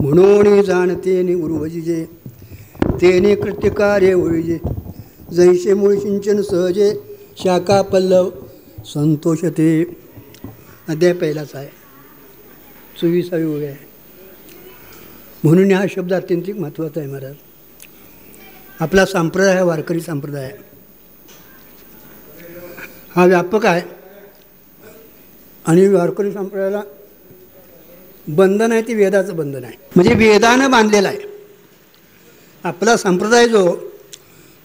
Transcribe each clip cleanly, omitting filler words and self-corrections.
म्हणून जाणते उर्वजिजे तेने कृत्यकार्य ओळीजे जैसे मूळ सिंचन सहजे शाखा पल्लव संतोषते. अध्याय पहिलाच आहे, 24वी ओळ आहे. म्हणून हा शब्द अत्यंत महत्त्वाचा आहे महाराज. आपला संप्रदाय हा वारकरी संप्रदाय आहे, हा व्यापक आहे आणि वारकरी संप्रदायाला बंधन आहे ते वेदाचं बंधन आहे, म्हणजे वेदानं बांधलेला आहे. आपला संप्रदाय जो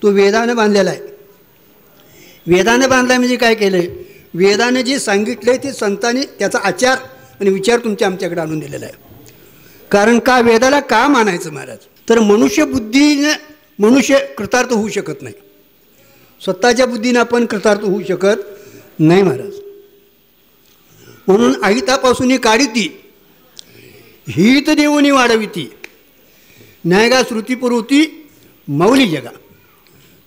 तो वेदानं बांधलेला आहे. वेदानं बांधला म्हणजे काय केलं आहे, वेदानं जे सांगितलं आहे ते संतांनी त्याचा आचार आणि विचार तुमच्या आमच्याकडे आणून दिलेला आहे. कारण का वेदाला का मानायचं महाराज, तर मनुष्य बुद्धीनं मनुष्य कृतार्थ होऊ शकत नाही. स्वतःच्या बुद्धीनं आपण कृतार्थ होऊ शकत नाही महाराज. म्हणून अहितापासून काढिती हित देऊनी वाढविती न्यायगा श्रुतीपुरवती मौली जगा.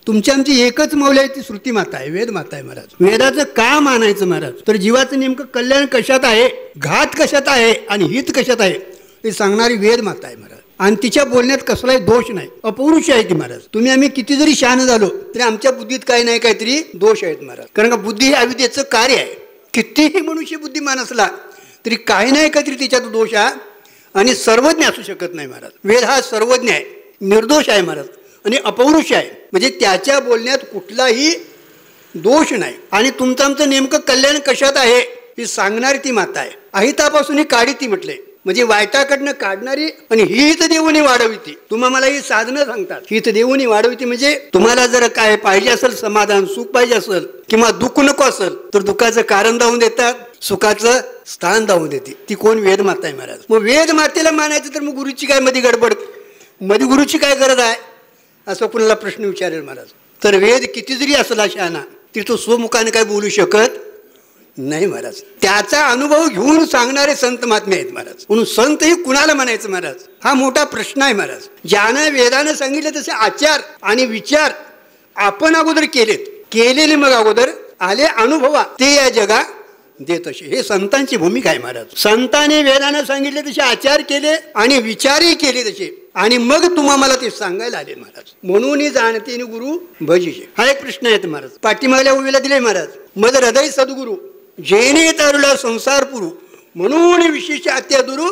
तुमची आमची एकच मौली आहे, ती श्रुती माता आहे, वेद माता आहे महाराज. वेदाचं का मानायचं महाराज, तर जीवाचं नेमकं कल्याण कशात आहे, घात कशात आहे आणि हित कशात आहे हे सांगणारी वेद माता आहे महाराज. आणि तिच्या बोलण्यात कसलाही दोष नाही, अपौरुष आहे ती महाराज. तुम्ही आम्ही किती जरी शहाणं झालो तरी आमच्या बुद्धीत काही नाही काहीतरी दोष आहेत महाराज. कारण का बुद्धी हे अविद्येचं कार्य आहे. कितीही मनुष्य बुद्धिमान असला तरी काही नाही काहीतरी तिच्यात दोष आहे आणि सर्वज्ञ असू शकत नाही महाराज. वेद हा सर्वज्ञ आहे, निर्दोष आहे महाराज आणि अपौरुष आहे, म्हणजे त्याच्या बोलण्यात कुठलाही दोष नाही. आणि तुमचं आमचं नेमकं कल्याण कशात आहे हे सांगणारी ती माता आहे. अहितापासून ही काढी ती म्हटले, म्हणजे वाईटाकडनं काढणारी आणि हित देऊनी वाढविती. तुम्हा मला ही साधनं सांगतात, हित देऊनी वाढविती म्हणजे तुम्हाला जर काय पाहिजे असेल, समाधान सुख पाहिजे असेल किंवा दुःख नको असेल तर दुःखाचं कारण दावून देतात, सुखाचं स्थान दावून देते. ती कोण, वेद माता आहे महाराज. मग वेद मातेला मानायचं तर मग गुरुची काय मध्ये गडबड, मध्ये गुरुची काय गरज आहे असं कुणाला प्रश्न विचारेल महाराज. तर वेद किती जरी असला शहाणा तरी तो स्वमुखाने काय बोलू शकत नाही महाराज. त्याचा अनुभव घेऊन सांगणारे संत महात्मे आहेत महाराज. म्हणून संत ही कुणाला म्हणायचं महाराज, हा मोठा प्रश्न आहे महाराज. ज्यानं वेदानं सांगितलं तसे आचार आणि विचार आपण अगोदर केलेले मग अगोदर आले अनुभवा ते या जगा देत असे. हे संतांची भूमिका आहे महाराज. संतांनी वेदानं सांगितले तसे आचार केले आणि विचारही केले तसे आणि मग तुम्हा मला ते सांगायला आले महाराज. म्हणून जाणते गुरु भजीचे. हा एक प्रश्न आहे महाराज. पाठीमागल्या उभीला दिले महाराज. मद हृदय सद्गुरु जेने तारुला संसार पुरू म्हणून विशेष अत्यादुरू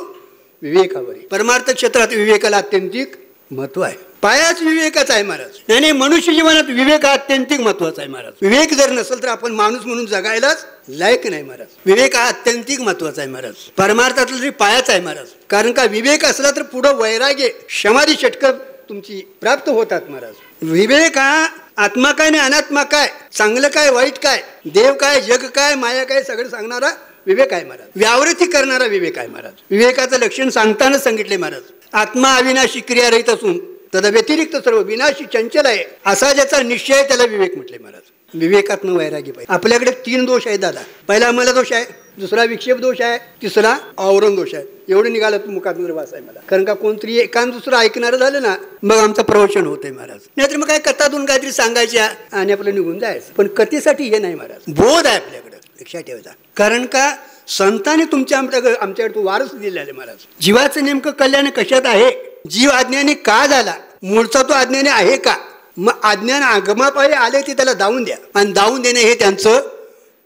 विवेकावरी. परमार्थ क्षेत्रात विवेकाला अत्यंतिक महत्व आहे. पायाच विवेकाचा आहे महाराज. आणि मनुष्य जीवनात विवेक हा अत्यंतिक महत्वाचा आहे महाराज. विवेक जर नसेल तर आपण माणूस म्हणून जगायलाच लायक नाही महाराज. विवेक हा अत्यंतिक महत्वाचा आहे महाराज. परमार्थातला तरी पायाच आहे महाराज. कारण का विवेक असला तर पुढं वैराग्य समाधी षटकं तुमची प्राप्त होतात महाराज. विवेक हा आत्मा काय नाही अनात्मा काय, चांगलं काय वाईट काय, देव काय जग काय माया काय सगळं सांगणारा विवेक आहे महाराज. व्यावृत्ती करणारा विवेक आहे महाराज. विवेकाचं लक्षण सांगतानाच सांगितले महाराज. आत्मा अविनाशी क्रिया रहित असून तदा व्यतिरिक्त सर्व विनाशी चंचल आहे असा ज्याचा निश्चय त्याला विवेक म्हटले महाराज. विवेकात्म वैरागी पाहिजे. आपल्याकडे 3 दोष आहेत दादा. पहिला अमल दोष आहे, दुसरा विक्षेप दोष आहे, तिसरा आवरण दोष आहे. एवढं निघालं तू मुखात वास आहे मला. कारण का कोणतरी एकान दुसरं ऐकणारं झालं ना मग आमचं प्रवचन होतंय महाराज. नाहीतर मग काय कथातून काहीतरी सांगायच्या आणि आपलं निघून जायचं. पण कथेसाठी हे नाही महाराज. बोध आहे आपल्याकडे, लक्षात ठेवायचा. कारण का संतांनी तुमच्या आमच्याकडे तो वारस दिलेला आहे महाराज. जीवाचं नेमकं कल्याण कशात आहे, जीव अज्ञानी का झाला, मूळचा तो अज्ञानी आहे का, मग अज्ञान आगमापायी आले ते त्याला दावून द्या आणि दावून देणे हे त्यांचं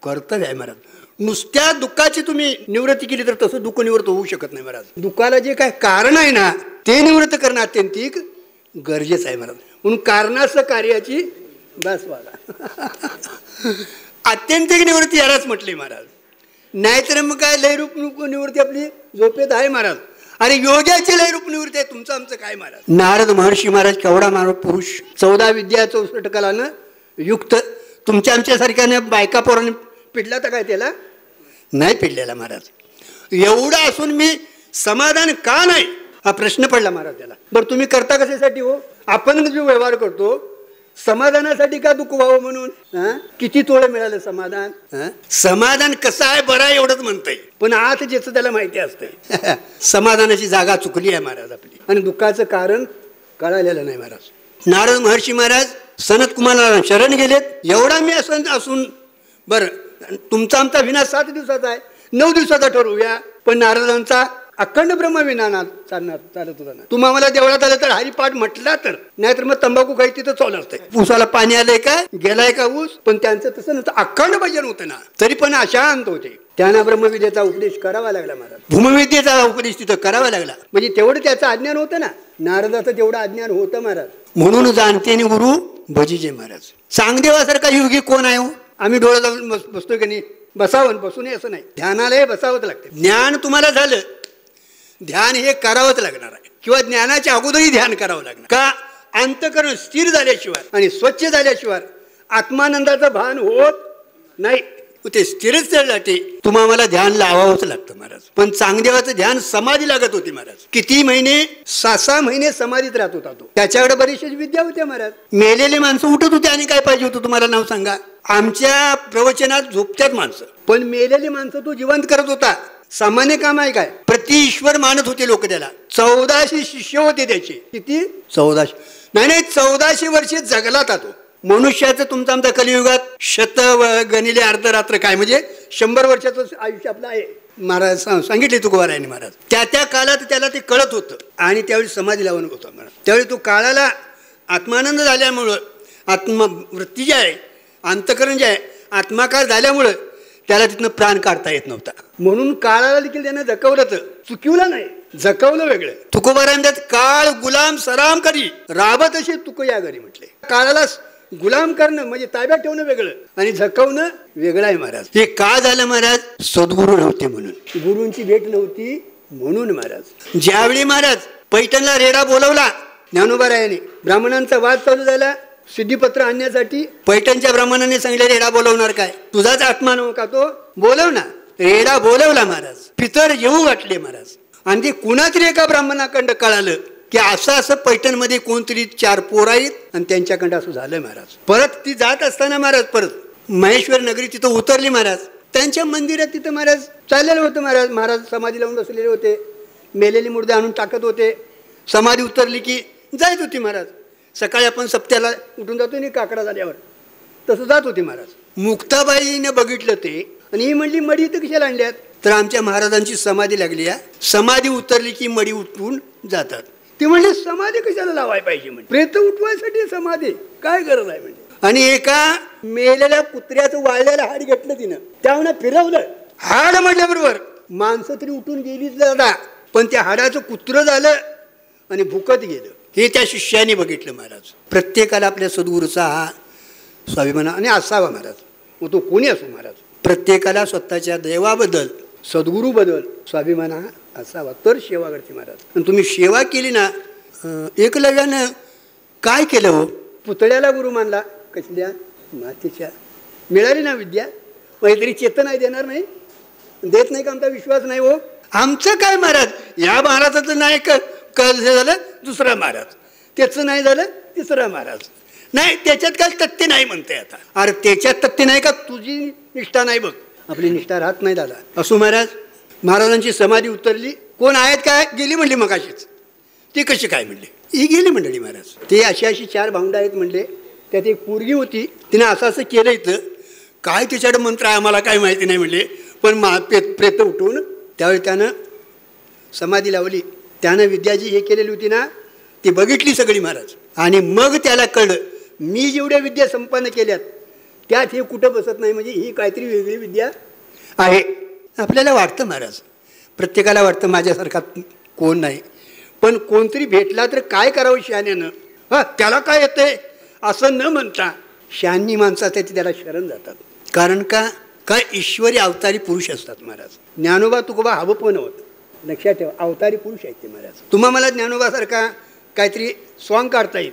कर्तव्य आहे महाराज. नुसत्या दुःखाची तुम्ही निवृत्ती केली तर तसं दुःख निवृत्त होऊ शकत नाही महाराज. दुःखाला जे काय कारण आहे ना ते निवृत्त करणं अत्यंतिक गरजेचं आहे महाराज. म्हणून कारणास कार्याची बस वागा अत्यंतिक निवृत्ती यालाच म्हटली महाराज. नाहीतर मग काय लयरूप निवृत्ती आपली झोपेत आहे महाराज. अरे योग्याची लयरूप निवृत्ती आहे. तुमचं आमचं काय महाराज. नारद महर्षी महाराज केवढा मानव पुरुष, 14 विद्या 64 कलानं युक्त. तुमच्या आमच्यासारख्याने बायका पोराने पिडला तर काय त्याला नाही पिडलेला महाराज. एवढा असून मी समाधान का नाही हा प्रश्न पडला महाराज त्याला. बरं तुम्ही करता कशासाठी हो. आपण जो व्यवहार करतो समाधानासाठी का दुःख व्हावं म्हणून. किती तोळं मिळालं समाधान. समाधान कसं आहे बरं आहे एवढंच म्हणतंय, पण आत ज्याचं त्याला माहिती असतंय. समाधानाची जागा चुकली आहे महाराज आपली आणि दुःखाचं कारण कळालेलं नाही महाराज. नारद महर्षी महाराज सनत कुमाराला शरण गेलेत. एवढा मी असून बरं तुमचा आमचा विनाश 7 दिवसाचा आहे, 9 दिवसाचा ठरवूया. पण नारदांचा अखंड ब्रह्मविना चालत होता ना. तुम्ही आम्हाला देवळात आलं तर हरिपाठ म्हटला तर, नाहीतर मग तंबाखू काही तिथं चालू असते. ऊसाला पाणी आलंय का, गेलाय का ऊस, पण त्यांचं तसं नव्हतं, अखंड भजन होतं ना. तरी पण अशांत होते. त्यांना ब्रह्मविद्येचा उपदेश करावा लागला महाराज. भूमविद्येचा उपदेश तिथं करावा लागला. म्हणजे तेवढं त्याचं अज्ञान होतं ना. नारदाचं तेवढं अज्ञान होतं महाराज. म्हणून जाणते गुरु भजीजे महाराज. चांगदेवासारखा योगी कोण आहे हो? आम्ही डोळा लावून बसतोय की नाही? बसावं बसू नये असं नाही. ध्यानाला बसावंच लागतं. ज्ञान तुम्हाला झालं, ध्यान हे करावंच लागणार आहे. किंवा ज्ञानाच्या अगोदरही ध्यान करावं लागणार. का? अंतःकरण स्थिर झाल्याशिवाय आणि स्वच्छ झाल्याशिवाय आत्मानंदाचं भान होत नाही. ते स्थिरच त्यासाठी तुम्हाला ध्यान लावावंच लागतं महाराज. पण चांगदेवाचं ध्यान समाधी लागत होती महाराज. किती महिने? 6 महिने समाधीत राहत होता तो. त्याच्याकडे बरीचशी विद्या होत्या महाराज. मेलेले माणसं उठत होते आणि काय पाहिजे होतं तुम्हाला नाव सांगा? आमच्या प्रवचनात झोपत्यात माणसं, पण मेलेली माणसं तो जिवंत करत होता. सामान्य काम आहे काय? प्रति ईश्वर मानत होते लोक त्याला. 1400 शिष्य होते त्याचे. किती? 1400 नाही 1400 वर्षे जगला तो. मनुष्याचं तुमचं आमच्या कलियुगात गणिले अर्धरात्र काय म्हणजे 100 वर्षाचं आयुष्य आपलं आहे. महाराज सांगितले तुकोबारायांनी महाराज. त्या काळात त्याला ते कळत होतं आणि त्यावेळी समाधी लावून होतं महाराज. त्यावेळी तो काळाला आत्मानंद झाल्यामुळं, आत्मवृत्ती जी आहे, अंतःकरण जे आहे, आत्माकार झाल्यामुळं त्याला तिथनं प्राण काढता येत नव्हता. म्हणून काळाला देखील त्यानं जगवलं. चुकिवलं नाही, जगवलं वेगळं. तुकोबारायांच्यात काळ गुलाम सराम करी राबत असे तुक या घरी म्हटले. काळाला गुलाम करणं म्हणजे ताब्यात ठेवणं वेगळं आणि झकवणं वेगळं आहे महाराज. हे का झालं महाराज? सद्गुरू नव्हते म्हणून, गुरूंची भेट नव्हती म्हणून महाराज. ज्यावेळी महाराज पैठणला रेडा बोलवला ज्ञानोबारायांनी, ब्राह्मणांचा वाद चालू झाला सिद्धीपत्र आणण्यासाठी. पैठणच्या ब्राह्मणांनी सांगितलं रेडा बोलवणार काय? तुझाच आत्मा नव्ह का तो? बोलव ना. रेडा बोलवला महाराज. पितर येऊ वाटले महाराज. आणि ते कुणातरी एका ब्राह्मणाकडं कळालं की असं पैठणमध्ये कोणतरी 4 पोर आहेत आणि त्यांच्याकडं असं झालं महाराज. परत ती जात असताना महाराज परत महेश्वर नगरी तिथं उतरली महाराज. त्यांच्या मंदिरात तिथं महाराज चाललेलं होतं महाराज. महाराज समाधी लावून बसलेले होते. मेलेली मुर्दे आणून टाकत होते. समाधी उतरली की जायत होती महाराज. सकाळी आपण सप्त्याला उठून जातो नाही काकडा झाल्यावर, तसं जात होते महाराज. मुक्ताबाईने बघितलं ते आणि ही म्हणली मडी इथं कशाला आणल्यात? तर आमच्या महाराजांची समाधी लागली आहे. समाधी उतरली की मडी उठवून जातात. ती म्हणले समाधी कशाला लावाय पाहिजे? म्हणजे प्रेत उठवायसाठी समाधी काय गरज आहे म्हणजे. आणि एका मेलेल्या कुत्र्याचं वाळलेलं हाड घेतलं तिनं, त्यामुळे फिरवलं. हाड म्हटल्याबरोबर माणसं तरी उठून गेलीच दादा, पण त्या हाडाचं कुत्रं झालं आणि भुकत गेलं. हे त्या शिष्याने बघितलं महाराज. प्रत्येकाला आपल्या सद्गुरूचा हा स्वाभिमान आणि असावा महाराज. मग तो कोणी असो महाराज. प्रत्येकाला स्वतःच्या देवाबद्दल, सद्गुरूबद्दल स्वाभिमान हा असावा, तर सेवा करते महाराज. आणि तुम्ही सेवा केली ना. एकलव्यानं काय केलं हो? पुतळ्याला गुरु मानला. कसल्या? मातीच्या. मिळाली ना विद्या, काहीतरी चेतन आहे देणार नाही, देत नाही का? आमचा विश्वास नाही हो. आमचं काय महाराज? या महाराजाचं नाही झालं दुसरा महाराज, त्याचं नाही झालं तिसरा महाराज. नाही त्याच्यात काय तथ्य नाही म्हणते आता. अरे त्याच्यात तथ्य नाही का? तुझी निष्ठा नाही बघ. आपली निष्ठा राहत नाही दादा. असो महाराज. महाराजांची समाधी उतरली. कोण आहेत काय? गेली म्हणली मगाशीच. ती कशी काय म्हणले? ही गेली मंडळी महाराज. ते अशी 4 भावंड आहेत म्हणले. त्यात एक पोरगी होती, तिने असं केलं. इथं काय तिच्याकडे मंत्र आहे आम्हाला काय माहिती नाही म्हणले. पण प्रेत उठवून त्यावेळी त्यानं समाधी लावली. त्यानं विद्या जी हे केलेली होती ना, ती बघितली सगळी महाराज. आणि मग त्याला कळलं मी जेवढ्या विद्या संपन्न केल्यात त्यात हे कुठं बसत नाही, म्हणजे ही काहीतरी वेगळी विद्या आहे. आपल्याला वाटतं महाराज, प्रत्येकाला वाटतं माझ्यासारखा कोण नाही, पण कोणतरी भेटला तर काय करावं शहाण्यानं? त्याला काय येतंय असं न म्हणता शहाणी माणसं असतात त्याला शरण जातात. कारण का? काय ईश्वरी अवतारी पुरुष असतात महाराज. ज्ञानोबा तुकोबा हवं पण होत. लक्षात ठेवा, अवतारी पुरुष आहेत ते महाराज. तुम्हा मला ज्ञानोबासारखा काहीतरी सॉंग काढता येईल,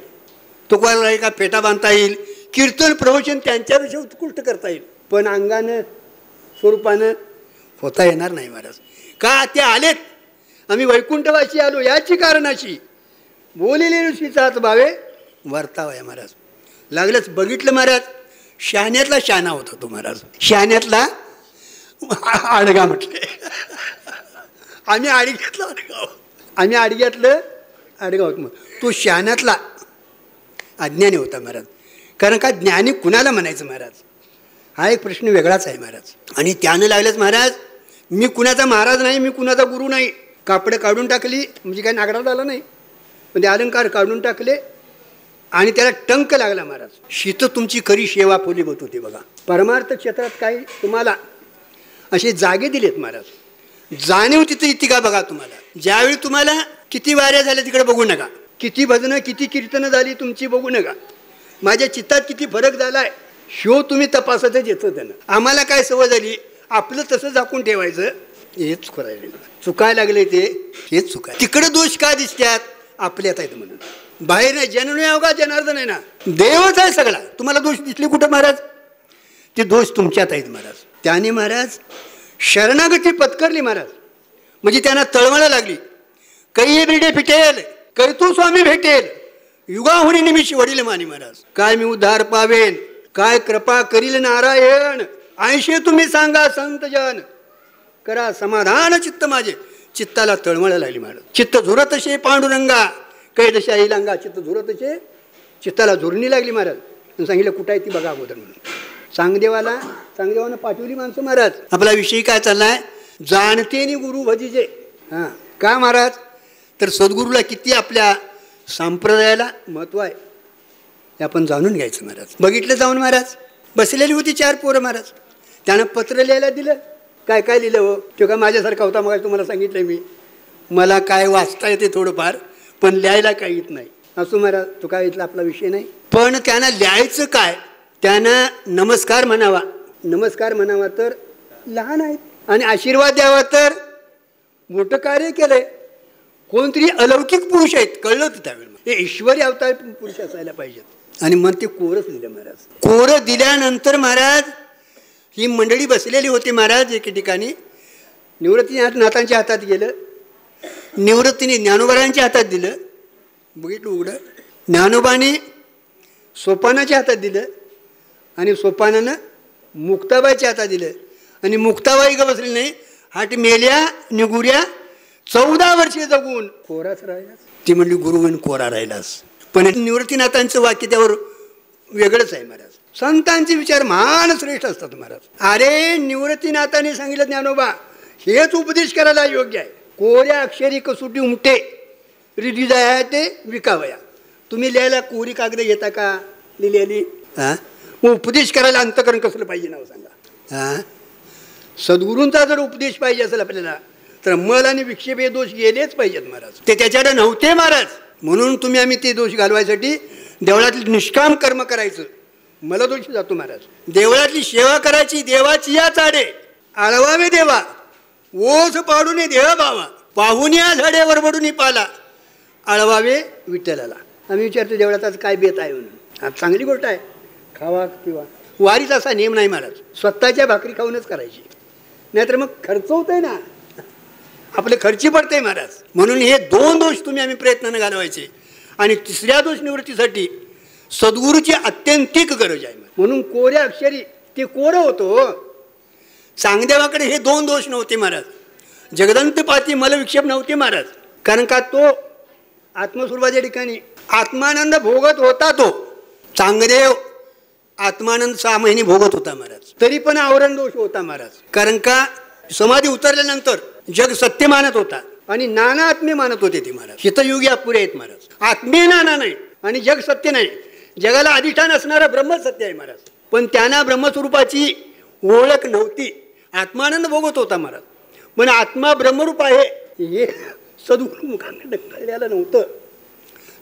तुकोबाला का फेटा बांधता येईल, कीर्तन प्रवचन त्यांच्यापेक्षा उत्कृष्ट करता येईल, पण अंगानं स्वरूपानं होता येणार नाही महाराज. का? ते आलेत. आम्ही वैकुंठवासी आलो याची कारणाशी बोलेले ऋषीचाच भावे वर्तावया महाराज. लागलंच बघितलं महाराज. शहाण्यातला शहाणा होता तो महाराज. शहाण्यातला आडगा म्हटले. आम्ही आडग्यातला आडगाव, आम्ही आडग्यातलं आडगाव होत. मग तो शहाण्यातला अज्ञानी होता महाराज. कारण का? ज्ञानी कुणाला म्हणायचं महाराज? हा एक प्रश्न वेगळाच आहे महाराज. आणि त्यानं लागलंच महाराज मी कुणाचा महाराज नाही, मी कुणाचा गुरु नाही. कापडं काढून टाकली, म्हणजे काय नागरात आलं नाही, पण ते अलंकार काढून टाकले आणि त्याला टंक लागला महाराज. शीत तुमची खरी सेवा फुलीभूत होती बघा. परमार्थ क्षेत्रात काही तुम्हाला असे जागे दिलेत महाराज, जाणीव तिथे येते का बघा तुम्हाला. ज्यावेळी तुम्हाला किती वाऱ्या झाल्या तिकडे बघू नका, किती भजनं किती कीर्तनं झाली तुमची बघू नका, माझ्या चित्तात किती फरक झालाय शो तुम्ही तपासतच येतं त्यानं. आम्हाला काय सवय झाली, आपलं तसं झाकून ठेवायचं, हेच करायला चुकायला लागले ते, हेच चुकाय. तिकडे दोष का दिसतात, आपल्यात आहेत म्हणून. बाहेर नाही, जननी अवघा जनार्दन आहे ना, देवच आहे सगळा. तुम्हाला दोष दिसले कुठं महाराज, ते दोष तुमच्यात आहेत महाराज. त्याने महाराज शरणागती पत्करली महाराज, म्हणजे त्यांना तळमळ लागली. कै बिडे फिटेल, कैतू स्वामी भेटेल, युगाहुनी निमिष वडील मानी महाराज. काय मी उद्धार पावेन, काय कृपा करील नारायण, ऐशे तुम्ही सांगा संत जन, करा समाधान चित्त माझे. चित्ताला तळमळ लागली महाराज. चित्त झुरतशे पांडुरंगा, कैदशाही लांगा, चित्त झुरतशे, चित्ताला झुरणी लागली महाराज. सांगितलं कुठं आहे ती बघा अगोदर म्हणून. चांगदेवानं पाठवली माणसं महाराज. आपला विषय काय चाललाय, जाणते नि गुरु भजीजे. हां, का महाराज, तर सद्गुरूला किती आपल्या संप्रदायाला महत्व आहे हे आपण जाणून घ्यायचं महाराज. बघितलं जाऊन महाराज, बसलेली होती 4 पोरं महाराज. त्यानं पत्र लिहायला दिलं. काय काय लिहिलं हो, तो का माझ्यासारखा होता, मग तुम्हाला सांगितलं मी, मला काय वाचता येते थोडंफार, पण लिहायला काही येत नाही. असो महाराज, तो काय इथला आपला विषय नाही. पण त्यांना लिहायचं काय, त्यांना नमस्कार म्हणावा. नमस्कार म्हणावा तर लहान आहेत, आणि आशीर्वाद द्यावा तर मोठं कार्य केलंय. कोणतरी अलौकिक पुरुष आहेत, कळलं होतं त्यावेळी. हे ईश्वरी अवतार पुरुष असायला पाहिजेत. आणि मग ते कोरच दिलं महाराज. कोरं दिल्यानंतर महाराज ही मंडळी बसलेली होती महाराज. एके ठिकाणी निवृत्तीनाथांच्या हातात गेलं, निवृत्तीने ज्ञानोबारांच्या हातात दिलं. बघितलं उघडं, ज्ञानोबाने सोपानाच्या हातात दिलं, आणि सोपानानं मुक्ताबाईच्या हातात दिलं. आणि मुक्ताबाई का बसली नाही, हाट मेल्या निगुऱ्या 14 वर्षे जगून कोराच राहिलास. ती म्हणली गुरुविन कोरा राहिलास. पण निवृत्तीनाथांचं वाक्य त्यावर वेगळंच आहे महाराज. संतांचे विचार महान श्रेष्ठ असतात महाराज. अरे निवृत्तीनाथांनी सांगितलं ज्ञानोबा हेच उपदेश करायला योग्य आहे. कोऱ्या अक्षरी कसुटी उमटे रिदिजाया ते विकावया. तुम्ही लिहायला कोरी कागद घेता का लिहिलेली? हां, मग उपदेश करायला अंतकरण कसलं पाहिजे नाव सांगा. हां, सद्गुरूंचा जर उपदेश पाहिजे असेल आपल्याला तर मल आणि विक्षेप हे दोष गेलेच पाहिजेत महाराज. ते त्याच्याकडे नव्हते महाराज, म्हणून आम्ही ते दोष घालवायसाठी देवळातली निष्काम कर्म करायचं. मला दोष जातो महाराज. देवळातली सेवा करायची, देवाची या चाडे आळवावे देवा, ओझ पाडून देह बावा, पाहून या झाडेवर बडून पाला, आळवावे विठ्ठलाला. आम्ही विचारतो देवळात आज काय बेत आहे म्हणून. आज चांगली गोष्ट आहे, खावा किंवा वारीचा असा नियम नाही महाराज. स्वतःच्या भाकरी खाऊनच करायची, नाहीतर मग खर्च होतोय ना, आपले खर्ची पडते महाराज. म्हणून हे 2 दोष आम्ही प्रयत्नानं घालवायचे. आणि 3ऱ्या दोष निवृत्तीसाठी सद्गुरूची अत्यंतिक गरज आहे. म्हणून कोऱ्या अक्षरी ते कोरं होतं. चांगदेवाकडे हे 2 दोष नव्हते महाराज. जगदंत पाती मलविक्षेप नव्हते महाराज. कारण का तो आत्मस्वरूपाच्या ठिकाणी आत्मानंद भोगत होता. तो चांगदेव आत्मानंद 6 महिने भोगत होता महाराज. तरी पण आवरण दोष होता महाराज. कारण का समाधी उतरल्यानंतर जग सत्य मानत होता आणि नाना आत्मे मानत होते ते महाराज. हितयुगी अपुरे आहेत महाराज. आत्मे नाना नाही आणि जग सत्य नाही. जगाला अधिष्ठान असणारं ब्रह्म सत्य आहे महाराज. पण त्यांना ब्रह्मस्वरूपाची ओळख नव्हती. आत्मानंद भोगत होता महाराज. पण आत्मा ब्रह्मरूप आहे हे सद्गुरू मुखांना कळलेलं नव्हतं.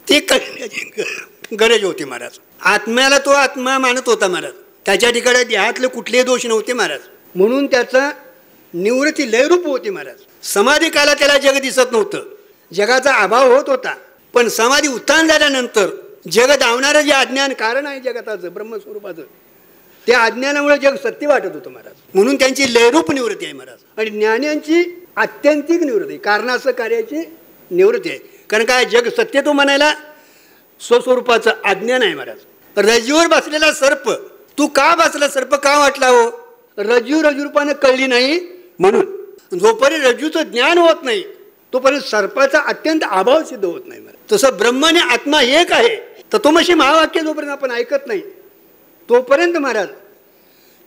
ते कळण्याची गरज होती महाराज. आत्म्याला तो आत्मा मानत होता महाराज. त्याच्या ठिकाणी देहातले कुठलेही दोष नव्हते महाराज. म्हणून त्याचा निवृत्ती लयरूप होती महाराज. समाधी काला त्याला जग दिसत नव्हतं, जगाचा अभाव होत होता. पण समाधी उत्थान झाल्यानंतर जग धावणारं जे अज्ञान कारण आहे जगताचं ब्रह्मस्वरूपाचं, त्या अज्ञानामुळे जग सत्य वाटत होतं महाराज. म्हणून त्यांची लयरूप निवृत्ती आहे महाराज. आणि ज्ञान्यांची आत्यंतिक निवृत्ती, कारणाचं कार्याची निवृत्ती आहे. कारण काय, जग सत्य तो म्हणायला स्वस्वरूपाचं अज्ञान आहे महाराज. रज्जूवर बसलेला सर्प, तू का बसला, सर्प का वाटला हो? रज्जूरूपानं कळली नाही म्हणून. जोपर्यंत रज्जूचं ज्ञान होत नाही तोपर्यंत सर्पाचा अत्यंत अभाव सिद्ध होत नाही महाराज. तसं ब्रह्म आणि आत्मा एक आहे. तत्वमसी महावाक्य जोपर्यंत आपण ऐकत नाही तोपर्यंत महाराज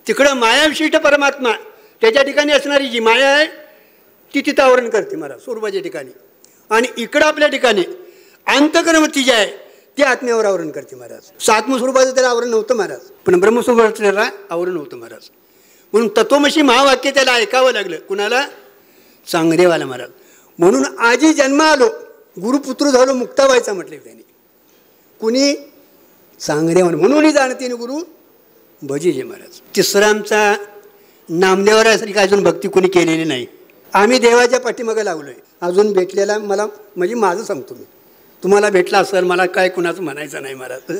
तिकडं मायाविशिष्ट परमात्मा, त्याच्या ठिकाणी असणारी जी माया आहे ती तिथं आवरण करते महाराज स्वरूपाच्या ठिकाणी. आणि इकडं आपल्या ठिकाणी अंतकर्मती जी आहे ती आत्म्यावर आवरण करते महाराज. आत्मस्वरूपाचं त्याला आवरण नव्हतं महाराज, पण ब्रह्मस्वरूपाचं त्याला आवरण नव्हतं महाराज. म्हणून तत्वमसी महावाक्य त्याला ऐकावं लागलं. कुणाला? चांगदेवाला महाराज. म्हणून आजी जन्म आलो गुरुपुत्र झालो मुक्ता व्हायचा म्हटले त्यांनी. कुणी? चांगदेवाने. म्हणून जाणते गुरु भजीजे महाराज. तिसरा आमचा नामदेवरासारखी अजून भक्ती कोणी केलेली नाही. आम्ही देवाच्या पाठीमागे लागलोय. अजून भेटलेला मला म्हणजे माझं सांगतो मी, तुम्हाला भेटला असेल मला काय कुणाचं म्हणायचं नाही महाराज.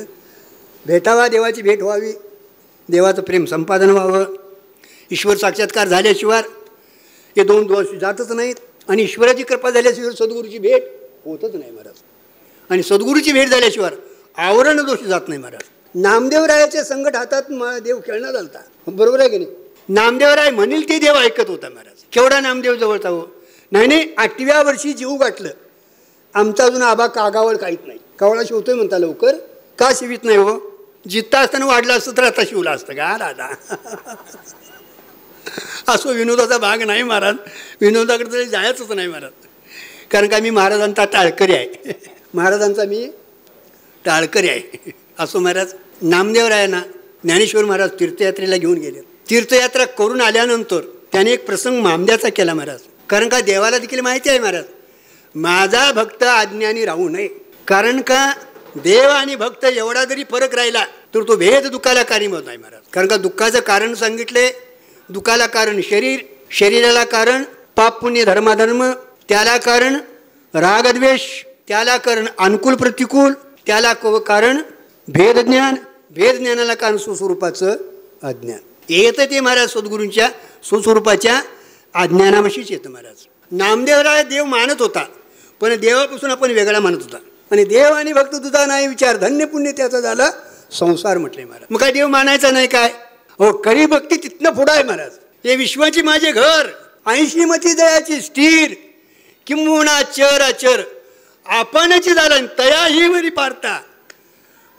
भेटावा, देवाची भेट व्हावी, देवाचं प्रेम संपादन व्हावं. ईश्वर साक्षात्कार झाल्याशिवाय हे दोन दोष जातच नाहीत. आणि ईश्वराची कृपा झाल्याशिवाय सद्गुरूची भेट होतच नाही महाराज. आणि सद्गुरूची भेट झाल्याशिवाय आवरण दोष जात नाही महाराज. नामदेवरायाच्या संकट हातात देव खेळणं झालता, बरोबर आहे की नाही? नामदेवराय म्हणेल ते देव ऐकत होता महाराज. केवढा नामदेव जवळचा हो. नाही 8व्या वर्षी जीव गाठलं. आमचा अजून आबा कागावर काहीच नाही. कावळा शिवतोय म्हणता लवकर का शिवित नाही हो? जित्ता असताना वाढलं असतं तर आता शिवला असतं का दादा? असं विनोदाचा भाग नाही महाराज. विनोदाकडे तरी जायचंच नाही महाराज. कारण का मी महाराजांचा टाळकरी आहे. महाराजांचा मी टाळकरी आहे. असो महाराज. नामदेवरायांना ज्ञानेश्वर महाराज तीर्थयात्रेला घेऊन गेले. तीर्थयात्रा करून आल्यानंतर त्याने एक प्रसंग मामद्याचा केला महाराज. कारण का देवाला देखील माहिती आहे महाराज माझा भक्त अज्ञानी राहू नये. कारण का देव आणि भक्त एवढा जरी फरक राहिला तर तो भेद दुःखाला कारणीभूत आहे महाराज. कारण का दुःखाचं कारण सांगितले. दुःखाला कारण शरीर, शरीराला कारण पाप पुण्य धर्माधर्म, त्याला कारण रागद्वेष, त्याला कारण अनुकूल प्रतिकूल, त्याला कारण भेदज्ञान, भेदज्ञानाला कारण सुस्वरूपाचं अज्ञान. येतं ते महाराज सद्गुरूंच्या सुस्वरूपाच्या अज्ञानाविषयीच येतं महाराज. नामदेवराय देव मानत होता पण देवापासून आपण वेगळा मानत होता. आणि देव आणि भक्त तुझा नाही विचार धन्य पुण्य त्याचा झाला संसार म्हटले महाराज. मग काय देव मानायचा नाही काय? हो, खरी भक्ती तिथनं पुढं आहे महाराज. हे विश्वाची माझे घर 80 मती दयाची स्थिर किंबहुना चर अचर आपणची झालं तया ही वरी पारता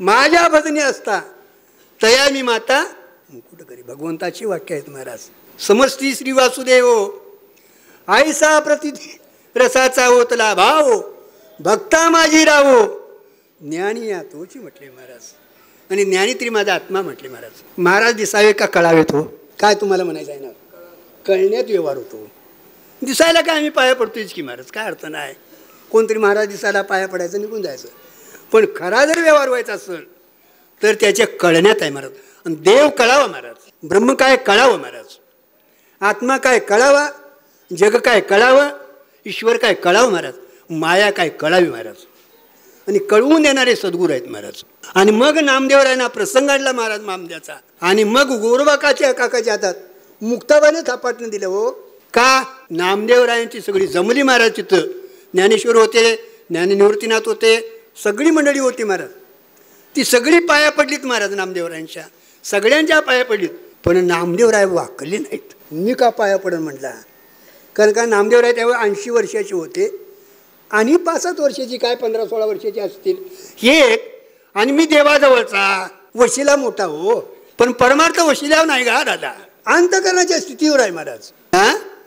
माझ्या भजनी असता तया मी माता कुठं करी. भगवंताची वाक्य आहेत महाराज. समस्ती श्री वासुदेव आईसा प्रति रसाचा ओतला भाव भक्ता माझी राहो ज्ञानी या तोची म्हटले महाराज. आणि ज्ञानी तरी माझा आत्मा म्हटले महाराज. महाराज दिसावे का कळावेत हो? काय तुम्हाला म्हणायचं आहे ना? कळण्यात व्यवहार होतो. दिसायला काय आम्ही पाया पडतोयच की महाराज, काय अर्थ नाही. कोणतरी महाराज दिसायला पाया पडायचं निघून जायचं. पण खरा जर व्यवहार व्हायचा असेल तर त्याच्या कळण्यात आहे महाराज. आणि देव कळावा महाराज, ब्रह्म काय कळावं महाराज, आत्मा काय कळावा, जग काय कळावं, ईश्वर काय कळावं महाराज, माया काय कळावी महाराज. आणि कळवून देणारे सद्गुरू आहेत महाराज. आणि मग नामदेवरायांना प्रसंग आणला महाराज मामद्याचा. आणि मग गोरबाकाच्या काकाच्या हातात मुक्ताबाने थापाटणं दिलं हो. का? नामदेवरायांची सगळी जमली महाराज. तिथं ज्ञानेश्वर होते, ज्ञाननिवृत्तीनाथ होते, सगळी मंडळी होती महाराज. ती सगळी पाया पडलीत महाराज नामदेवरायांच्या, सगळ्यांच्या पाया पडलीत. पण नामदेवराय वाकले नाहीत. मी का पाया पडन म्हटला? कारण का नामदेवराय त्यावेळी 80 वर्षाचे होते आणि 5-7 वर्षाची काय 15-16 वर्षाची असतील हे. आणि मी देवाजवळचा वशिला मोठा हो, पण परमार्थ वशिल्यावर नाही का दादा, अंतकरणाच्या स्थितीवर आहे महाराज.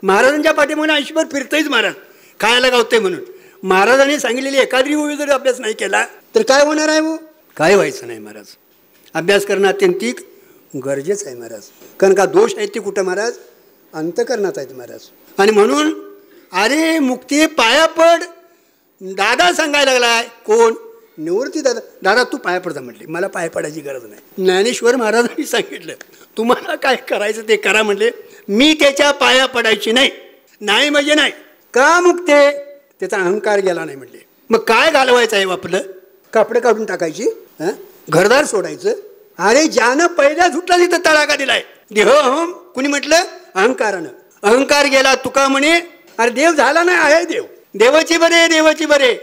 महाराजांच्या पाठीमागे आयुष्यभर फिरतोयच महाराज, खायला गावतंय म्हणून. महाराजांनी सांगितलेली एखादी ओळी जर अभ्यास नाही केला तर काय होणार आहे हो? काय व्हायचं नाही महाराज. अभ्यास करणं अत्यंतिक गरजेचं आहे महाराज. कारण का दोष आहेत ते कुठं महाराज? अंतकरणात आहेत महाराज. आणि म्हणून अरे मुक्ती पाया पड दादा सांगायला लागलाय. कोण? निवृत्ती दादा. दादा तू पाया पडता म्हटले, मला पाया पडायची गरज नाही. ज्ञानेश्वर महाराजांनी सांगितलं तुम्हाला काय करायचं ते करा म्हटले, मी त्याच्या पाया पडायची नाही. नाही म्हणजे नाही. का मुक्ते? त्याचा अहंकार गेला नाही म्हटले. मग काय घालवायचं आहे आपलं? कापडे काढून टाकायची, घरदार सोडायचं. अरे ज्यानं पहिल्या सुटला तिथं तळाका दिलाय देह अहम. कुणी म्हटलं? अहंकारानं. अहंकार गेला. तुका म्हणे अरे देव झाला नाही, आहे देव, देवाची बरे, देवाची बरे.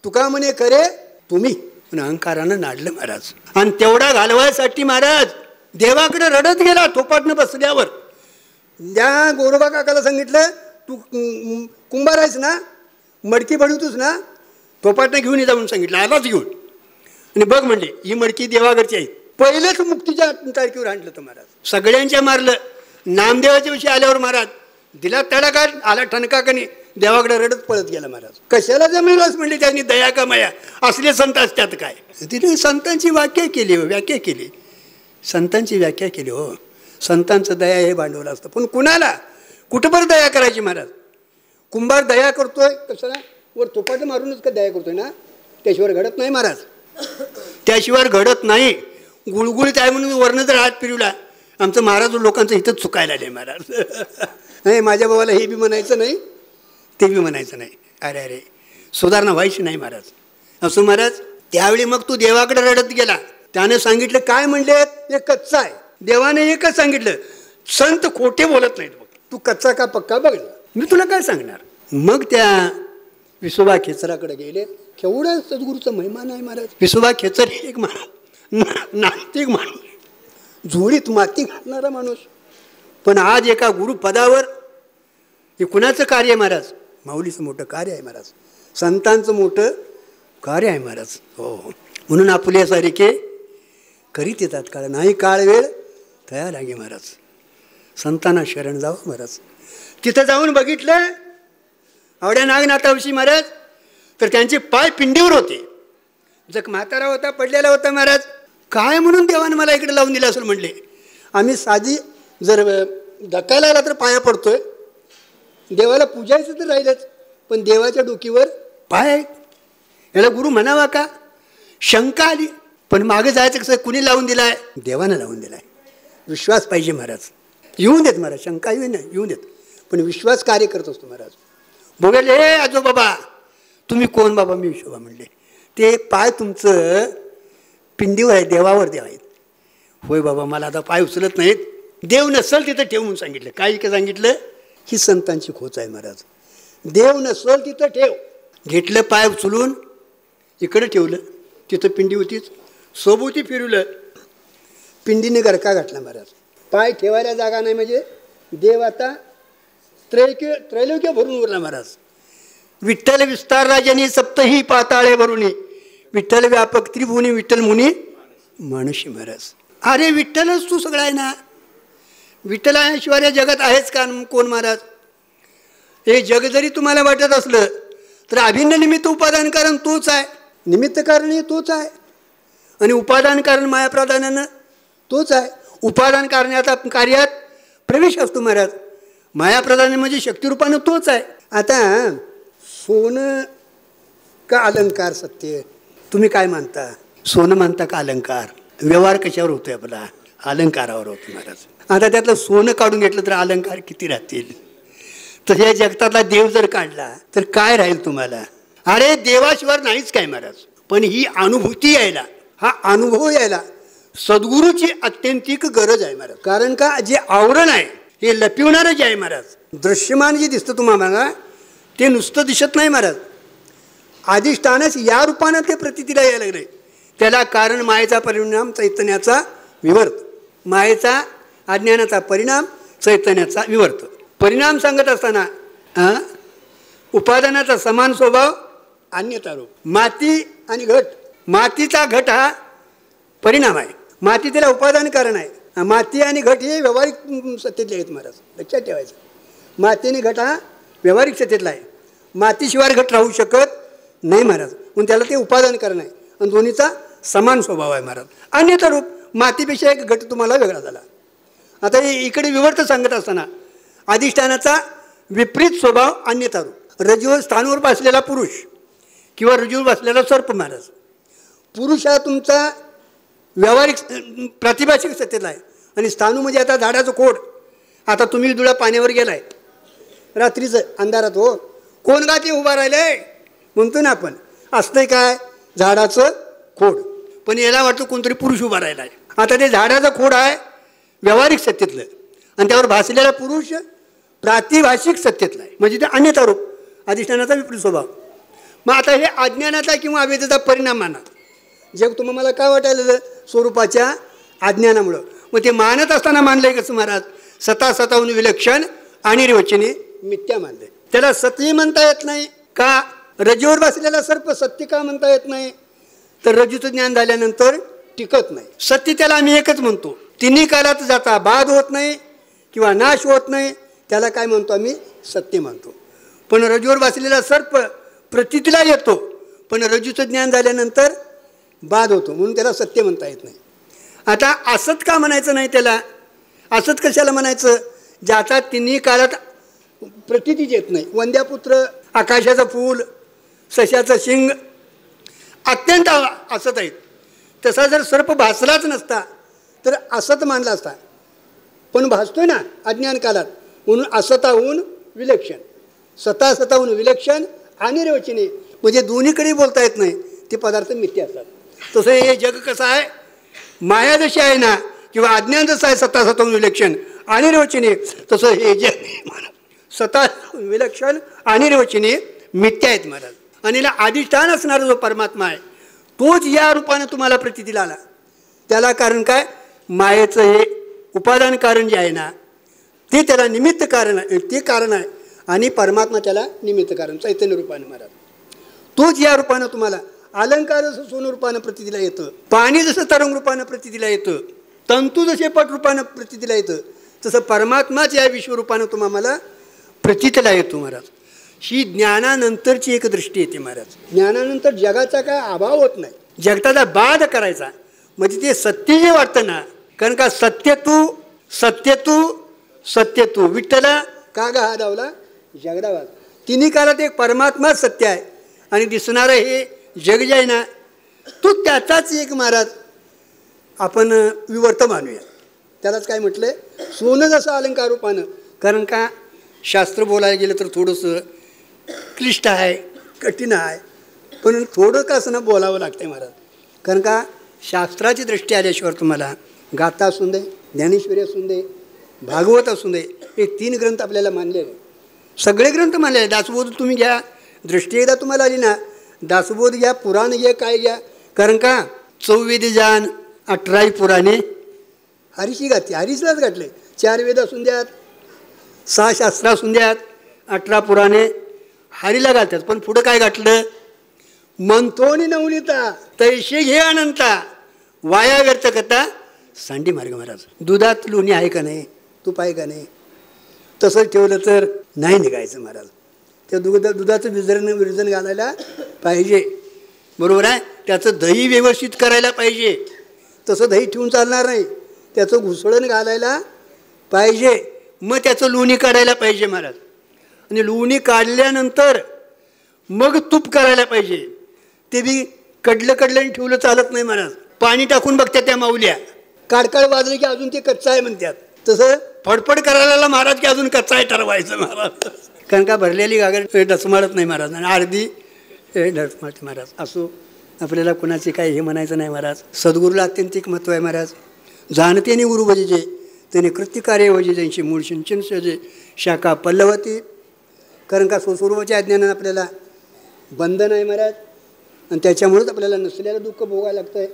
तुका म्हणे करे तुम्ही. पण अहंकारानं नाडलं महाराज. आणि तेवढा घालवायसाठी महाराज देवाकडे रडत गेला थोपाटनं बसल्यावर. त्या गोरोबा काकाला सांगितलं तू कुंभार आहेस ना, मडकी बडवतोस ना, थोपाटनं घेऊन ये जाऊन सांगितलं. आलाच घेऊन. आणि बघ म्हणले ही मडकी देवाकडची आहे. पहिलेच मुक्तीच्या तारखेवर आणलं तर महाराज. सगळ्यांच्या मारलं. नामदेवाच्या विषयी आल्यावर महाराज दिला तडाखा, आला ठणका कनी, देवाकडे रडत पळत गेला महाराज. कशाला जमेलच म्हणले त्यांनी, दया का माया, असले संत असतात काय. तिने संतांची व्याख्या केली, व्याख्या केली, संतांची व्याख्या केली. हो, संतांचं दया हे भांडवल असतं. पण कुणाला कुठंपर्यंत दया करायची महाराज. कुंभार दया करतोय कशाला, वर तुपाट मारूनच का दया करतोय ना, त्याशिवाय घडत नाही महाराज, त्याशिवाय घडत नाही. गुळगुळीत आहे म्हणून वर्ण जर हात फिरवला, आमचं महाराज लोकांचं इथंच चुकायला आले महाराज. नाही, माझ्या बाबाला हे बी म्हणायचं नाही, ते बी म्हणायचं नाही. अरे अरे, सुधारणा व्हायची नाही महाराज. असं महाराज त्यावेळी मग तू देवाकडे रडत गेला. त्याने सांगितलं काय म्हणले, हे कच्चा आहे. देवाने एकच सांगितलं, संत खोटे बोलत नाहीत, बघ तू कच्चा का पक्का बघ, मी तुला काय सांगणार. मग त्या विसोबा खेचराकडे गेले. केवढा सद्गुरूचा महिमान आहे महाराज. विसोबा खेचर एक नास्तिक माणूस, झोळीत माती घालणारा माणूस, पण आज एका गुरुपदावर. हे कुणाचं कार्य आहे महाराज, माऊलीचं मोठं कार्य आहे महाराज, संतांचं मोठं कार्य आहे महाराज. हो, म्हणून आपुल्यासारखे करीत येतात. काळ नाही, काळ वेळ तयार लागे महाराज. संतांना शरण जावं महाराज. तिथं जाऊन बघितलं आवड्या नागनाथाविषयी महाराज, तर त्यांचे पाय पिंडीवर होते. जग म्हातारा होता, पडलेला होता महाराज. काय म्हणून देवाने मला इकडे लावून दिलं असेल म्हणले. आम्ही साधी जर धक्कायला आला तर पाया पडतोय, देवाला पूजायचं तर राहिलंच, पण देवाच्या डोकीवर पाय आहेत. याला गुरु म्हणावा का. शंका आली, पण मागे जायचं कसं, कुणी लावून दिलाय, देवानं लावून दिलाय. विश्वास पाहिजे महाराज. येऊन देत महाराज, शंका येऊन देत, पण विश्वास कार्य करत असतो महाराज. बघले, हे आजो बाबा तुम्ही कोण. बाबा मी विश्वबा म्हणले. ते पाय तुमचं पिंडीवर आहे, देवावर देव आहेत. होय बाबा, मला आता पाय उचलत नाहीत, देव नसल तिथं ठेव म्हणून सांगितलं. काय काय सांगितलं, ही संतांची खोच आहे महाराज. देव नसल तिथं ठेव. घेतलं पाय उचलून, इकडं ठेवलं, तिथं पिंडी होतीच, सोबती फिरवलं, पिंडीने गरका घातला महाराज. पाय ठेवायला जागा नाही म्हणजे देव आता त्रैलोक्य भरून उरला महाराज. विठ्ठल विस्तार राजानी सप्तही पाताळे भरुनी, विठ्ठल व्यापक त्रिभुनी, विठ्ठल मुनी मानुषी महाराज. अरे विठ्ठलच तू सगळं आहे ना, विठ्ठलाशिवाय या जगात आहेच का कोण महाराज. हे जग जरी तुम्हाला वाटत असलं तर अभिन्न निमित्त उपादान कारण तोच आहे, निमित्त कारणही तोच आहे, आणि उपादान कारण मायाप्रधानानं तोच आहे. उपादान करण्याचा कार्यात प्रवेश असतो महाराज. मायाप्रधान म्हणजे शक्तिरूपानं तोच आहे. आता सोनं का अलंकार सत्य, तुम्ही काय मानता, सोनं मानता का अलंकार. व्यवहार कशावर होतोय आपला, अलंकारावर होतो महाराज. आता त्यातलं सोनं काढून घेतलं तर अलंकार किती राहतील. तर या जगतातला देव जर काढला तर काय राहील तुम्हाला. अरे देवाशिवाय नाहीच काय महाराज. पण ही अनुभूती यायला, हा अनुभव यायला सद्गुरूची अत्यंतिक गरज आहे महाराज. कारण का जे आवरण आहे हे लपविणारं जे आहे महाराज, दृश्यमान जे दिसतं तुम्हाला ते नुसतं दिसत नाही महाराज. अधिष्ठानच या रूपानं ते प्रतितीला यायला लागले. त्याला कारण मायेचा परिणाम चैतन्याचा विवर्त, मायेचा अज्ञानाचा परिणाम चैतन्याचा विवर्त. परिणाम सांगत असताना उपादानाचा समान स्वभाव अन्यथा रूप. माती आणि घट, मातीचा घट हा परिणाम आहे, माती त्याला उपादान कारण आहे. माती आणि घट हे व्यावहारिक सत्तेतले आहेत महाराज, लक्षात ठेवायचं. माती आणि घट हा व्यावहारिक सत्तेतला आहे. मातीशिवाय घट राहू शकत नाही महाराज, म्हणून त्याला ते उपादान कारण आहे, आणि दोन्हीचा समान स्वभाव आहे महाराज. अन्यथा रूप, मातीपेक्षा एक घट तुम्हाला वेगळा झाला. आता इकडे विवर्त सांगत असताना अधिष्ठानाचा विपरीत स्वभाव अन्यथा रूप. रज्जूवर स्थानवर बसलेला पुरुष किंवा रज्जूवर बसलेला सर्प महाराज. पुरुष हा तुमचा व्यावहारिक प्रातिभाषिक सत्तेतला आहे, आणि स्थानू म्हणजे आता झाडाचं खोड. आता तुम्ही दुळा पाण्यावर गेलाय रात्रीचं अंधारात, हो कोण का ते उभा राहिलंय म्हणतो ना आपण, असतंय काय झाडाचं खोड, पण याला वाटतं कोणतरी पुरुष उभा राहिला आहे. आता ते झाडाचं खोड आहे व्यावहारिक सत्तेतलं, आणि त्यावर भासलेला पुरुष प्रातिभाषिक सत्तेतला आहे, म्हणजे ते अन्यथा रूप, अधिष्ठानाचा विपरीत स्वभाव. मग आता हे अज्ञानाचा किंवा अवेदाचा परिणाम माना. जग तुम्हाला काय वाटायला स्वरूपाच्या अज्ञानामुळं, मग ते मानत असताना मानलंय कसं महाराज, स्वतःहून विलक्षण आणि निर्वचने मिथ्या मानलंय. त्याला सत्य म्हणता येत नाही का. रज्जूवर बसलेला सर्प सत्य का म्हणता येत नाही, तर रज्जूचं ज्ञान झाल्यानंतर टिकत नाही. सत्य त्याला आम्ही एकच म्हणतो, तिन्ही कालात जाता बाध होत नाही किंवा नाश होत नाही त्याला काय म्हणतो आम्ही? सत्य म्हणतो. पण रज्जूवर बसलेला सर्प प्रतीतीला येतो, पण रज्जूचं ज्ञान झाल्यानंतर बाद होतो, म्हणून त्याला सत्य म्हणता येत नाही. आता असत का म्हणायचं नाही त्याला? असत कशाला म्हणायचं? ज्याचा तिन्ही काळात प्रतीतीच येत नाही. वंद्यापुत्र, आकाशाचं फूल, सशाचं शिंग अत्यंत असत आहेत. तसा जर सर्प भासलाच नसता तर असत मानला असता, पण भासतोय ना अज्ञान काळात, म्हणून असताहून विलक्षण, सतासताहून विलक्षण आणि निर्वचने, म्हणजे दोन्हीकडे बोलता येत नाही, ते पदार्थ मिथ्या असतात. तसं हे जग कसं आहे? माया जशी आहे ना, किंवा अज्ञान जसं आहे सतासताहून विलक्षण आणि निर्वचने, तसं हे जग सताहून विलक्षण आणि निर्वचने मिथ्या आहेत महाराज. आणि याला अधिष्ठान असणारा जो परमात्मा आहे तोच या रूपानं तुम्हाला प्रतीतीला आला. त्याला कारण काय? मायेचं हे उपादान कारण जे आहे ना, ते त्याला निमित्त कारण आहे, ते कारण आहे, आणि परमात्मा त्याला निमित्त कारण चैतन्य रूपानं महाराज. तोच या रूपानं तुम्हाला अलंकार जसं सोनं रूपानं प्रतीतीला येतं, पाणी जसं तरंग रूपानं प्रतीतीला येतं, तंतू जसे पट रूपानं प्रतीतीला येतं, तसं परमात्माच या विश्वरूपानं तुम्हाला प्रतीतीला येतो महाराज. ही ज्ञानानंतरची एक दृष्टी येते महाराज. ज्ञानानंतर जगाचा काय अभाव होत नाही, जगताचा बाध करायचा म्हणजे ते सत्य जे वाटतं ना, कारण का सत्य तू सत्य तू सत्य तू विठ्ठला का गा हा धावला जगदावाद. तिन्ही काळात एक परमात्मा सत्य आहे, आणि दिसणारं हे जग जे आहे ना, तो त्याचाच एक महाराज आपण विवर्त मानूया. त्यालाच काय म्हटलंय? सोनं जसं अलंकार रूपानं. कारण का शास्त्र बोलायला गेलं तर थोडंसं क्लिष्ट आहे, कठीण आहे, पण थोडं का असं बोलावं लागतं महाराज. कारण का शास्त्राची दृष्टी आल्याशिवाय तुम्हाला गाथा असून दे, ज्ञानेश्वरी असून दे, भागवत असून दे, हे 3 ग्रंथ आपल्याला मानलेले, सगळे ग्रंथ मानलेले. दासबोध तुम्ही घ्या, दृष्टी एकदा तुम्हाला आली ना, दासबोध घ्या, पुराण घ्या, काय घ्या. कारण का 24 जान 18 पुराणे हरीशी घातली, हरीशलाच घातले. 4 वेद असून द्यात, 6 शास्त्र असून द्यात, 18 पुराणे हरीला घालतात. पण पुढं काय घातलं? मंथोनी नवनीता तैशे घे अनंता वाया व्यर्थ करता सांडी मार्ग महाराज. दुधात लोणी आहे का नाही, तूप आहे का नाही, तसंच ठेवलं तर नाही निघायचं महाराज. त्या दुधाचं विरजन घालायला पाहिजे, बरोबर आहे. त्याचं दही व्यवस्थित करायला पाहिजे, तसं दही ठेवून चालणार नाही, त्याचं घुसळण घालायला पाहिजे, मग त्याचं लोणी काढायला पाहिजे महाराज. आणि लोणी काढल्यानंतर मग तूप करायला पाहिजे. ते बी कडलं ठेवलं चालत नाही महाराज. पाणी टाकून बघतात त्या माऊल्या, काडकाळ वाजले की अजून ते कच्चा आहे म्हणतात, तसं फडफड करायला महाराज की अजून कच्चा आहे ठरवायचं महाराज. कारण का भरलेली गागर डचमाळत नाही महाराज, आणि अर्धी डचमाळते महाराज. असो, आपल्याला कुणाचे काय हे म्हणायचं नाही महाराज. सद्गुरूला अत्यंतिक महत्त्व आहे महाराज. जाणते नि गुरु भजिजे त्याने कृत्यकार्य वजे त्यांची मूळ सिंचन सजे शाखा पल्लवती. कारण का स्वस्वरूपाच्या अज्ञानानं आपल्याला बंधन आहे महाराज, आणि त्याच्यामुळेच आपल्याला नसलेलं दुःख भोगायला लागतं आहे.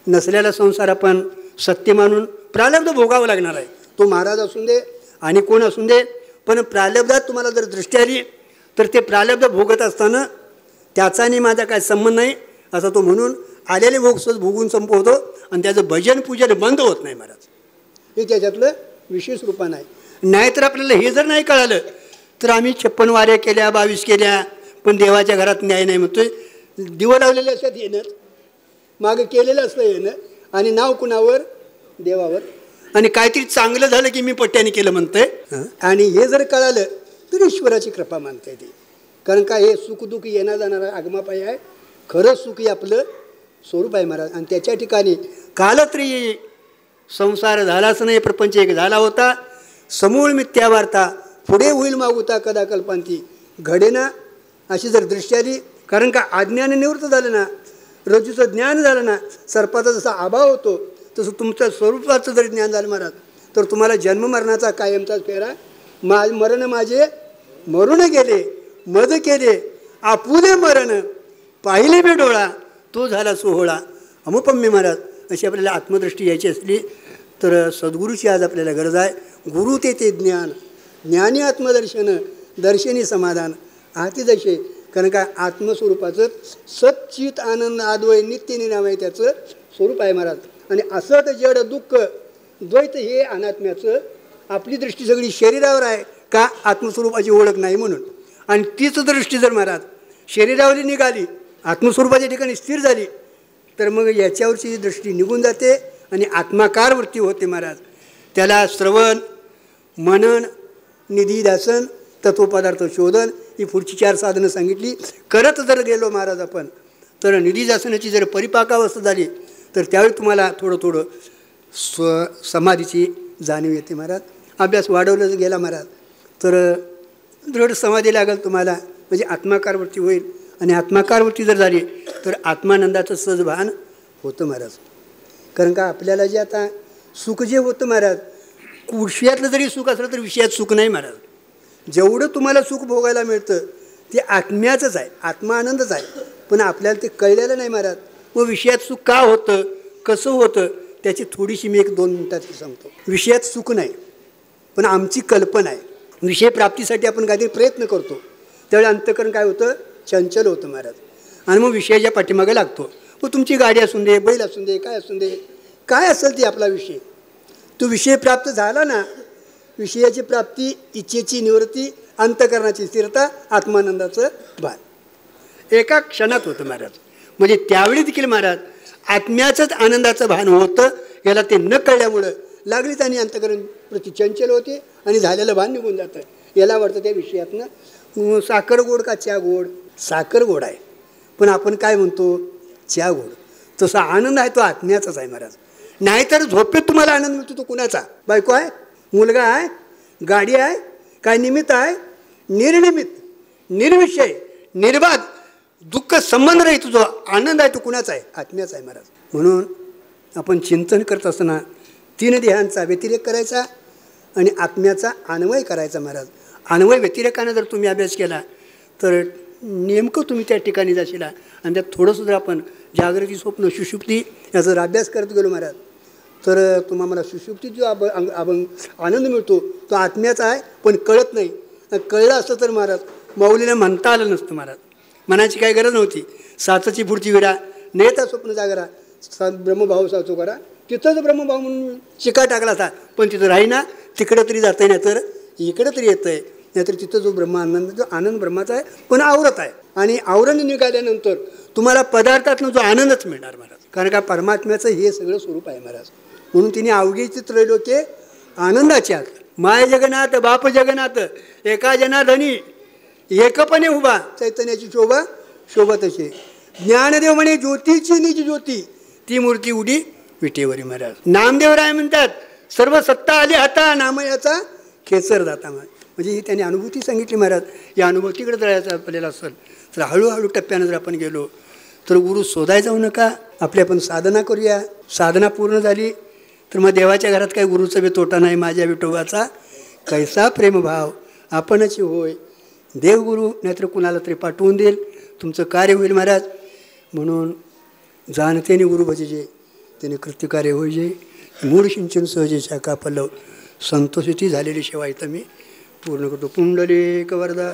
नसलेला संसार आपण सत्य मानून प्रालब्ध भोगावं लागणार आहे. तो महाराज असून दे आणि कोण असून दे, पण प्रालब्धात तुम्हाला जर दृष्टी आली तर ते प्रालब्ध भोगत असताना त्याचा आणि माझा काय संबंध नाही असं तो म्हणून आलेले भोग सहज भोगून संपवतो, आणि त्याचं भजन पूजन बंद होत नाही महाराज. हे त्याच्यातलं विशेष रूपानं आहे. नाहीतर आपल्याला हे जर नाही कळालं तर आम्ही 56 वाऱ्या केल्या, 22 केल्या, पण देवाच्या घरात न्याय नाही म्हणतोय. दिवं लावलेले असतात येणं, मागं केलेलं असतं येणं, आणि नाव कुणावर? देवावर. आणि काहीतरी चांगलं झालं की मी पट्ट्याने केलं म्हणतंय. आणि हे जर कळालं तर ईश्वराची कृपा मानता येते. कारण का हे सुखदुःख येणं जाणारा आगमापाय आहे, खरंच सुख हे आपलं स्वरूप आहे महाराज. आणि त्याच्या ठिकाणी कालत्री संसार झालाच नाही, प्रपंच एक झाला होता, समूळ मिथ्या वार्ता पुढे होईल मागुता कदा कल्पांती घडेना. अशी जर दृष्टी आली, कारण का अज्ञान निवृत्त झालं ना, रज्जूचं ज्ञान झालं ना, सर्पाचा जसा अभाव होतो तसं तुमच्या स्वरूपाचं जर ज्ञान झालं महाराज, तर तुम्हाला जन्ममरणाचा कायमचाच फेरा. मरण माझे मरून गेले, मद केले आपुले मरण, पाहिले बे डोळा तो झाला सोहळा अमुपम्य महाराज. अशी आपल्याला आत्मदृष्टी यायची असली तर सद्गुरूची आज आपल्याला गरज आहे. गुरु ते ज्ञान, ज्ञानी आत्मदर्शन, दर्शनी समाधान आती जसे. कारण का आत्मस्वरूपाचं सच्चित आनंद आद्वय नित्य निराम आहे, त्याचं स्वरूप आहे महाराज. आणि असत जड दुःख द्वैत हे अनात्म्याचं आपली दृष्टी सगळी शरीरावर आहे का आत्मस्वरूपाची ओळख नाही म्हणून. आणि तीच दृष्टी जर महाराज शरीरावरली निघाली, आत्मस्वरूपाच्या ठिकाणी स्थिर झाली, तर मग याच्यावरची दृष्टी निघून जाते आणि आत्माकार वृत्ती होते महाराज. त्याला श्रवण, मनन, निधिध्यासन, तत्वपदार्थ शोधन ही पुढची 4 साधनं सांगितली. करत जर गेलो महाराज आपण, तर निधिध्यासनाची जर परिपाकावस्था झाली, तर त्यावेळी तुम्हाला थोडं थोडं समाधीची जाणीव येते महाराज. अभ्यास वाढवलं गेला महाराज तर दृढ समाधी लागेल तुम्हाला, म्हणजे आत्माकार वृत्ती होईल. आणि आत्माकार वृत्ती जर झाली तर आत्मानंदाचं सहज भान होतं महाराज. कारण का आपल्याला जे आता सुख जे होतं महाराज, विषयातलं जरी सुख असलं तर विषयात सुख नाही महाराज. जेवढं तुम्हाला सुख भोगायला मिळतं ते आत्म्याचंच आहे, आत्मा आनंदच आहे, पण आपल्याला ते कळलेलं नाही महाराज. मग विषयात सुख का होतं, कसं होतं, त्याची थोडीशी मी 1-2 मिनिटात सांगतो. विषयात सुख नाही, पण आमची कल्पना आहे. विषय प्राप्तीसाठी आपण काहीतरी प्रयत्न करतो, त्यावेळी अंतःकरण काय होतं, चंचल होतं महाराज. आणि मग विषयाच्या पाठीमागे लागतो. मग तुमची गाडी असून दे, बैल असून दे, काय असून दे, काय असेल ती आपला विषय, तो विषय प्राप्त झाला ना, विषयाची प्राप्ती, इच्छेची निवृत्ती, अंतःकरणाची स्थिरता, आत्मानंदाचं भान एका क्षणात होतं महाराज. म्हणजे त्यावेळी देखील महाराज आत्म्याचंच आनंदाचं भान होतं. याला ते न कळल्यामुळं लागलीच आणि अंतःकरण प्रति चंचल होते आणि झालेलं भान निघून जातं. याला वाटतं त्या विषयातनं साखर गोड का चहा गोड, साखर गोड आहे, पण आपण काय म्हणतो, चहा गोड. तसा आनंद आहे तो आत्म्याचाच आहे महाराज. नाहीतर झोपेत तुम्हाला आनंद मिळतो तो कुणाचा, बायको आहे, मुलगा आहे, गाडी आहे, काय निमित्त आहे, निर्निमित्त, निर्विषय, निर्बाध, दुःख संबंध नाही, तुझा आनंद आहे तो कुणाचा आहे, आत्म्याचा आहे महाराज. म्हणून आपण चिंतन करत असताना 3 देहांचा व्यतिरेक करायचा आणि आत्म्याचा अन्वय करायचा महाराज. अन्वय व्यतिरेकानं जर तुम्ही अभ्यास केला तर नेमकं तुम्ही त्या ठिकाणी जाशील. आणि त्यात थोडंसं जर आपण जागृती, स्वप्न, सुषुप्ती याचा जर अभ्यास करत गेलो महाराज, तर तुम्हाला सुषुप्तीत जो आनंद मिळतो तो आत्म्याचा आहे, पण कळत नाही. कळलं असतं तर महाराज माऊलीला म्हणता आलं नसतं महाराज, मनाची काही गरज नव्हती. 7ची पुढची विडा नेता स्वप्न जागरा, ब्रह्मभाव साचो करा, तिथंच ब्रह्मभाव म्हणून शिका टाकला था, पण तिथं राहीना, तिकडं तरी जातं आहे, नाहीतर इकडं तरी येतं आहे, नाहीतर तिथं जो ब्रह्म आनंद, जो आनंद ब्रह्माचा आहे पण आवरत आहे. आणि आवरण निघाल्यानंतर तुम्हाला पदार्थातनं जो आनंदच मिळणार महाराज. कारण का परमात्म्याचं हे सगळं स्वरूप आहे महाराज. म्हणून तिने अवघीची त्रैलोक्ये आनंदाचे आत, माय जगन्नाथ बाप जगन्नाथ, एका जनाधनी एकपणे उभा, चैतन्याची शोभा शोभतशी, ज्ञानदेव म्हणे ज्योतीची निज ज्योती, ती मूर्ती उडी विटेवरी महाराज. नामदेवराय म्हणतात सर्व सत्ता आली हाता, नामयाचा खेचर जाता. म्हणजे ही त्यांनी अनुभूती सांगितली महाराज. या अनुभूतीकडे जायचं आपल्याला असेल तर हळूहळू टप्प्यानं जर आपण गेलो तर गुरु शोधायला जाऊ नका, आपली आपण साधना करूया. साधना पूर्ण झाली तर मग देवाच्या घरात काही गुरुचा बी तोटा नाही. माझ्या विठोबाचा कैसा प्रेमभाव आपणच होय, देवगुरु नाहीतर कुणाला तरी पाठवून देईल, तुमचं कार्य होईल महाराज. म्हणून जाणतेने गुरु भजेजे त्याने कृत्यकार्य होईजे, मूळ सिंचन सहजे शाखा पल्लव, संतोषिती झालेली सेवा इथं मी पूर्ण करतो. पुंडलिक वरदा.